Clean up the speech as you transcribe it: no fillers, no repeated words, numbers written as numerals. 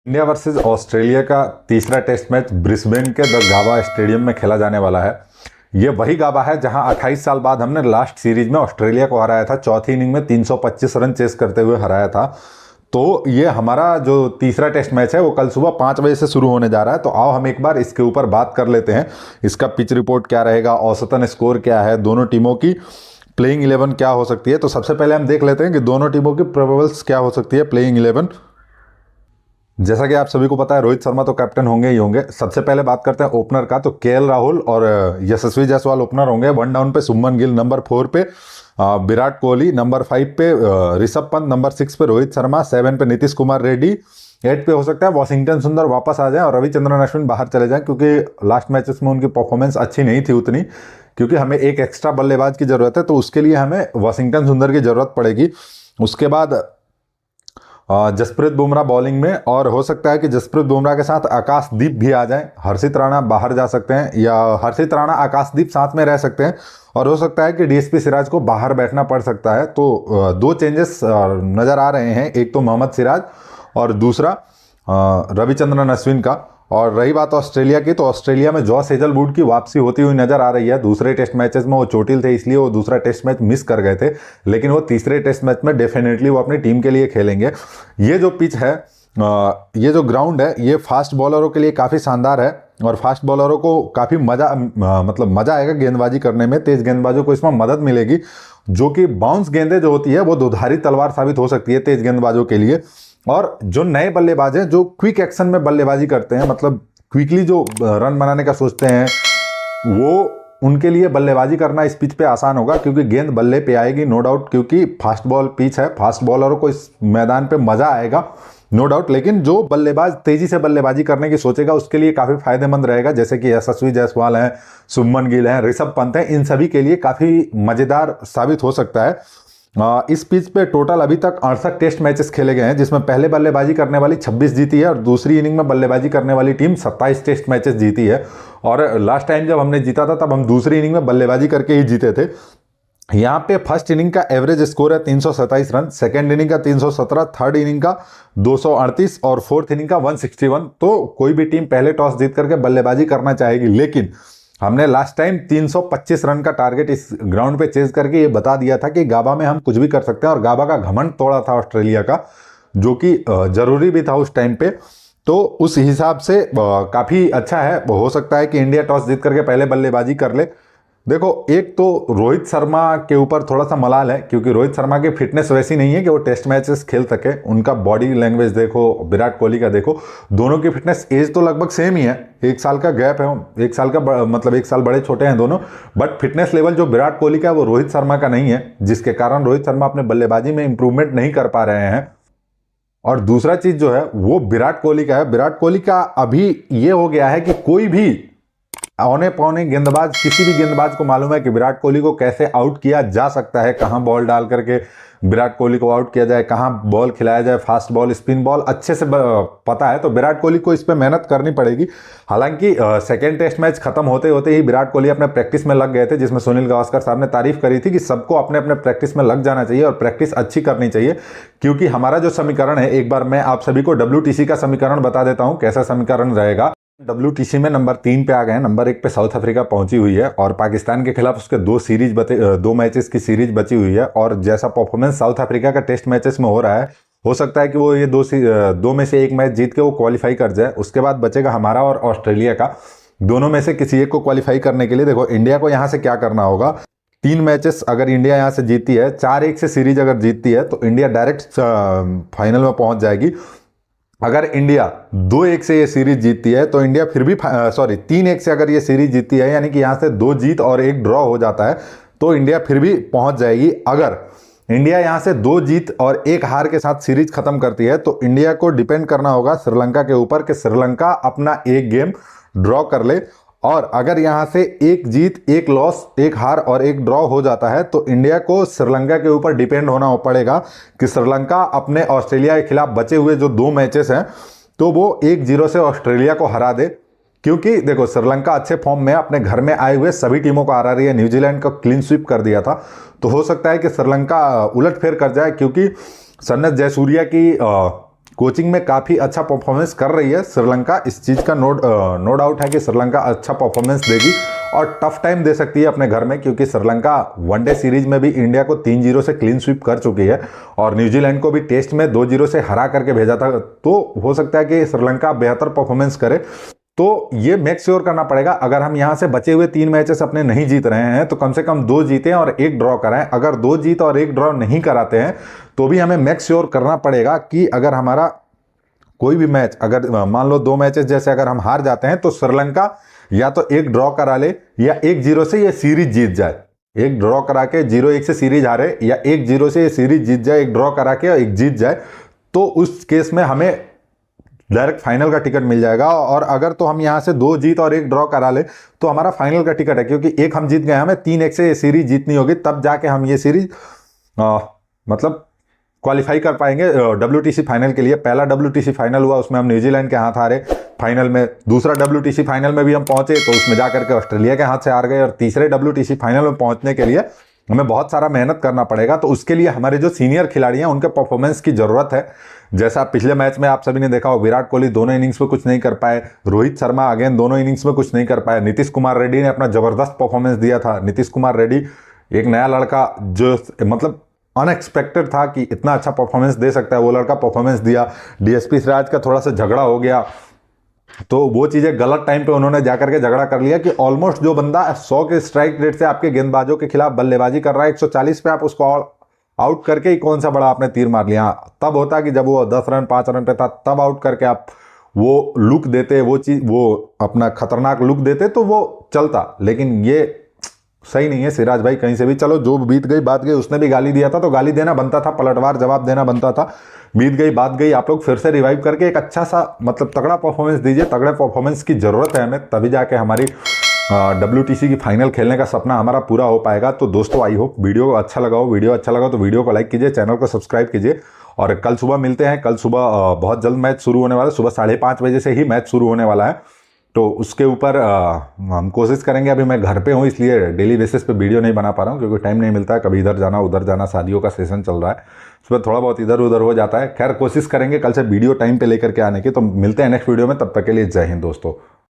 India versus Australia का तीसरा test match Brisbane के द गाबा स्टेडियम में खेला जाने वाला है। ये वही गाबा है जहां 28 साल बाद हमने लास्ट सीरीज में ऑस्ट्रेलिया को हराया था। चौथी इनिंग में 325 रन चेस करते हुए हराया था। तो ये हमारा जो तीसरा टेस्ट मैच है वो कल सुबह 5 बजे से शुरू होने जा रहा है। तो आओ हम एक बार इसके ऊपर बात कर लेते हैं। इसका पिच रिपोर्ट क्या रहेगा, औसतन स्कोर क्या है, दोनों टीमों की प्लेइंग 11 क्या हो सकती है। तो सबसे पहले हम देख लेते हैं कि दोनों टीमों की प्रोबेबल्स क्या हो सकती है प्लेइंग 11। जैसा कि आप सभी को पता है रोहित शर्मा तो कैप्टन होंगे ही होंगे। सबसे पहले बात करते हैं ओपनर का, तो केएल राहुल और यशस्वी जायसवाल ओपनर होंगे। 1 डाउन पे शुभमन गिल, नंबर 4 पे विराट कोहली, नंबर 5 पे ऋषभ पंत, नंबर 6 पे रोहित शर्मा, 7 पे नीतीश कुमार रेड्डी, 8 पे हो सकता है वॉशिंगटन सुंदर वापस आ जाए और रविचंद्रन अश्विन बाहर चले जाएं, क्योंकि लास्ट मैचेस में उनकी परफॉर्मेंस अच्छी नहीं थी उतनी, क्योंकि हमें एक एक्स्ट्रा बल्लेबाज की जरूरत है। तो उसके लिए हमें वॉशिंगटन सुंदर की जरूरत पड़ेगी। उसके बाद जसप्रीत बुमराह बॉलिंग में, और हो सकता है कि जसप्रीत बुमराह के साथ आकाशदीप भी आ जाए। हर्षित राणा बाहर जा सकते हैं, या हर्षित राणा आकाशदीप साथ में रह सकते हैं, और हो सकता है कि डीएसपी सिराज को बाहर बैठना पड़ सकता है। तो 2 चेंजेस नज़र आ रहे हैं, एक तो मोहम्मद सिराज और दूसरा रविचंद्रन अश्विन का। और रही बात ऑस्ट्रेलिया की, तो ऑस्ट्रेलिया में जॉस हेजलवुड की वापसी होती हुई नजर आ रही है। दूसरे टेस्ट मैचेस में वो चोटिल थे, इसलिए वो दूसरा टेस्ट मैच मिस कर गए थे, लेकिन वो तीसरे टेस्ट मैच में डेफिनेटली वो अपनी टीम के लिए खेलेंगे। ये जो पिच है, ये जो ग्राउंड है, ये फास्ट बॉलरों के लिए काफ़ी शानदार है, और फास्ट बॉलरों को काफ़ी मज़ा आएगा गेंदबाजी करने में। तेज गेंदबाजों को इसमें मदद मिलेगी, जो कि बाउंस गेंदें जो होती है वो दुधारी तलवार साबित हो सकती है तेज गेंदबाजों के लिए। और जो नए बल्लेबाज हैं जो क्विक एक्शन में बल्लेबाजी करते हैं, मतलब क्विकली जो रन बनाने का सोचते हैं, वो उनके लिए बल्लेबाजी करना इस पिच पे आसान होगा, क्योंकि गेंद बल्ले पे आएगी नो डाउट, क्योंकि फास्ट बॉल पिच है। फास्ट बॉलरों को इस मैदान पे मजा आएगा नो डाउट, लेकिन जो बल्लेबाज तेजी से बल्लेबाजी करने की सोचेगा उसके लिए काफी फायदेमंद रहेगा। जैसे कि यशस्वी जायसवाल हैं, शुभमन गिल हैं, ऋषभ पंत हैं, इन सभी के लिए काफी मजेदार साबित हो सकता है। इस पिच पे टोटल अभी तक 68 टेस्ट मैचेस खेले गए हैं, जिसमें पहले बल्लेबाजी करने वाली 26 जीती है और दूसरी इनिंग में बल्लेबाजी करने वाली टीम 27 टेस्ट मैचेस जीती है। और लास्ट टाइम जब हमने जीता था तब हम दूसरी इनिंग में बल्लेबाजी करके ही जीते थे। यहाँ पे फर्स्ट इनिंग का एवरेज स्कोर है 327 रन, सेकेंड इनिंग का 317, थर्ड इनिंग का 238 और फोर्थ इनिंग का 161। तो कोई भी टीम पहले टॉस जीत करके बल्लेबाजी करना चाहेगी, लेकिन हमने लास्ट टाइम 325 रन का टारगेट इस ग्राउंड पे चेज करके ये बता दिया था कि गाबा में हम कुछ भी कर सकते हैं, और गाबा का घमंड तोड़ा था ऑस्ट्रेलिया का, जो कि जरूरी भी था उस टाइम पे। तो उस हिसाब से काफ़ी अच्छा है। हो सकता है कि इंडिया टॉस जीत करके पहले बल्लेबाजी कर ले। देखो, एक तो रोहित शर्मा के ऊपर थोड़ा सा मलाल है, क्योंकि रोहित शर्मा की फिटनेस वैसी नहीं है कि वो टेस्ट मैचेस खेल सके। उनका बॉडी लैंग्वेज देखो, विराट कोहली का देखो, दोनों की फिटनेस, एज तो लगभग सेम ही है, 1 साल का गैप है, 1 साल का मतलब 1 साल बड़े छोटे हैं दोनों, बट फिटनेस लेवल जो विराट कोहली का है वो रोहित शर्मा का नहीं है, जिसके कारण रोहित शर्मा अपने बल्लेबाजी में इंप्रूवमेंट नहीं कर पा रहे हैं। और दूसरा चीज जो है वो विराट कोहली का है। विराट कोहली का अभी ये हो गया है कि कोई भी औने पौने गेंदबाज, किसी भी गेंदबाज को मालूम है कि विराट कोहली को कैसे आउट किया जा सकता है, कहां बॉल डाल करके विराट कोहली को आउट किया जाए, कहां बॉल खिलाया जाए, फास्ट बॉल, स्पिन बॉल, अच्छे से पता है। तो विराट कोहली को इस पे मेहनत करनी पड़ेगी। हालांकि सेकेंड टेस्ट मैच खत्म होते होते ही विराट कोहली अपने प्रैक्टिस में लग गए थे, जिसमें सुनील गावस्कर साहब ने तारीफ करी थी कि सबको अपने अपने प्रैक्टिस में लग जाना चाहिए और प्रैक्टिस अच्छी करनी चाहिए। क्योंकि हमारा जो समीकरण है, एक बार मैं आप सभी को WTC का समीकरण बता देता हूं कैसा समीकरण रहेगा। WTC में नंबर 3 पे आ गए हैं, नंबर 1 पे साउथ अफ्रीका पहुंची हुई है, और पाकिस्तान के खिलाफ उसके 2 मैचेस की सीरीज बची हुई है। और जैसा परफॉर्मेंस साउथ अफ्रीका का टेस्ट मैचेस में हो रहा है, हो सकता है कि वो ये 2 में से 1 मैच जीत के वो क्वालिफाई कर जाए। उसके बाद बचेगा हमारा और ऑस्ट्रेलिया का, दोनों में से किसी एक को क्वालिफाई करने के लिए देखो इंडिया को यहाँ से क्या करना होगा। 3 मैचेस अगर इंडिया यहाँ से जीतती है, 4-1 से सीरीज अगर जीतती है, तो इंडिया डायरेक्ट फाइनल में पहुंच जाएगी। अगर इंडिया 2-1 से ये सीरीज जीतती है तो इंडिया फिर भी 3-1 से अगर ये सीरीज जीतती है, यानी कि यहाँ से 2 जीत और 1 ड्रॉ हो जाता है, तो इंडिया फिर भी पहुंच जाएगी। अगर इंडिया यहाँ से 2 जीत और 1 हार के साथ सीरीज खत्म करती है, तो इंडिया को डिपेंड करना होगा श्रीलंका के ऊपर कि श्रीलंका अपना 1 गेम ड्रॉ कर ले। और अगर यहां से 1 जीत, 1 लॉस, 1 हार और 1 ड्रॉ हो जाता है, तो इंडिया को श्रीलंका के ऊपर डिपेंड होना पड़ेगा कि श्रीलंका अपने ऑस्ट्रेलिया के खिलाफ बचे हुए जो 2 मैचेस हैं, तो वो 1-0 से ऑस्ट्रेलिया को हरा दे। क्योंकि देखो, श्रीलंका अच्छे फॉर्म में, अपने घर में आए हुए सभी टीमों को हरा रही है। न्यूजीलैंड को क्लीन स्वीप कर दिया था, तो हो सकता है कि श्रीलंका उलटफेर कर जाए, क्योंकि सन्नत जयसूर्या की कोचिंग में काफ़ी अच्छा परफॉर्मेंस कर रही है श्रीलंका। इस चीज़ का नो डाउट है कि श्रीलंका अच्छा परफॉर्मेंस देगी और टफ टाइम दे सकती है अपने घर में, क्योंकि श्रीलंका वनडे सीरीज में भी इंडिया को 3-0 से क्लीन स्वीप कर चुकी है और न्यूजीलैंड को भी टेस्ट में 2-0 से हरा करके भेजा था। तो हो सकता है कि श्रीलंका बेहतर परफॉर्मेंस करे। तो ये मेक श्योर करना पड़ेगा, अगर हम यहाँ से बचे हुए 3 मैचेस अपने नहीं जीत रहे हैं तो कम से कम 2 जीतें और 1 ड्रॉ कराएं। अगर 2 जीत और 1 ड्रॉ नहीं कराते हैं तो भी हमें मेक श्योर करना पड़ेगा कि अगर हमारा कोई भी मैच, अगर मान लो 2 मैचेस जैसे अगर हम हार जाते हैं तो श्रीलंका या तो 1 ड्रॉ करा ले या 1-0 से ये सीरीज जीत जाए। 1 ड्रॉ करा के 0-1 से सीरीज हारे या 1-0 से ये सीरीज जीत जाए, 1 ड्रॉ करा के 1 जीत जाए, तो उस केस में हमें डायरेक्ट फाइनल का टिकट मिल जाएगा। और अगर तो हम यहाँ से 2 जीत और 1 ड्रॉ करा ले तो हमारा फाइनल का टिकट है, क्योंकि 1 हम जीत गए, हमें 3-1 से ये सीरीज जीतनी होगी, तब जाके हम ये सीरीज मतलब क्वालिफाई कर पाएंगे WTC फाइनल के लिए। पहला WTC फाइनल हुआ उसमें हम न्यूजीलैंड के हाथ हारे फाइनल में, दूसरा WTC फाइनल में भी हम पहुंचे तो उसमें जाकर के ऑस्ट्रेलिया के हाथ से हार गए, और तीसरे WTC फाइनल में पहुंचने के लिए हमें बहुत सारा मेहनत करना पड़ेगा। तो उसके लिए हमारे जो सीनियर खिलाड़ी हैं उनके परफॉर्मेंस की जरूरत है। जैसा पिछले मैच में आप सभी ने देखा हो, विराट कोहली दोनों इनिंग्स में कुछ नहीं कर पाए, रोहित शर्मा अगेन दोनों इनिंग्स में कुछ नहीं कर पाए, नीतीश कुमार रेड्डी ने अपना जबरदस्त परफॉर्मेंस दिया था। नीतीश कुमार रेड्डी एक नया लड़का जो मतलब अनएक्सपेक्टेड था कि इतना अच्छा परफॉर्मेंस दे सकता है, वो लड़का परफॉर्मेंस दिया। डीएसपी सिराज का थोड़ा सा झगड़ा हो गया, तो वो चीज़ें गलत टाइम पे उन्होंने जाकर के झगड़ा कर लिया कि ऑलमोस्ट जो बंदा 100 के स्ट्राइक रेट से आपके गेंदबाजों के खिलाफ बल्लेबाजी कर रहा है, 140 पे आप उसको आउट करके ही कौन सा बड़ा आपने तीर मार लिया। तब होता कि जब वो 10 रन 5 रन पे था तब आउट करके आप वो लुक देते, वो चीज़ वो अपना खतरनाक लुक देते तो वो चलता, लेकिन ये सही नहीं है। सिराज भाई कहीं से भी, चलो जो बीत गई बात गई, उसने भी गाली दिया था तो गाली देना बनता था, पलटवार जवाब देना बनता था। बीत गई बात गई, आप लोग फिर से रिवाइव करके एक अच्छा सा मतलब तगड़ा परफॉर्मेंस दीजिए। तगड़े परफॉर्मेंस की जरूरत है हमें, तभी जाके हमारी WTC की फाइनल खेलने का सपना हमारा पूरा हो पाएगा। तो दोस्तों आई होप वीडियो अच्छा लगा हो, वीडियो अच्छा लगा तो वीडियो को लाइक कीजिए, चैनल को सब्सक्राइब कीजिए, और कल सुबह मिलते हैं। कल सुबह बहुत जल्द मैच शुरू होने वाला है, सुबह 5:30 बजे से ही मैच शुरू होने वाला है, तो उसके ऊपर हम कोशिश करेंगे। अभी मैं घर पे हूँ इसलिए डेली बेसिस पे वीडियो नहीं बना पा रहा हूँ, क्योंकि टाइम नहीं मिलता है, कभी इधर जाना उधर जाना, शादियों का सेशन चल रहा है, उसमें थोड़ा बहुत इधर उधर हो जाता है। खैर कोशिश करेंगे कल से वीडियो टाइम पे लेकर के आने की। तो मिलते हैं नेक्स्ट वीडियो में, तब तक के लिए जय हिंद दोस्तों।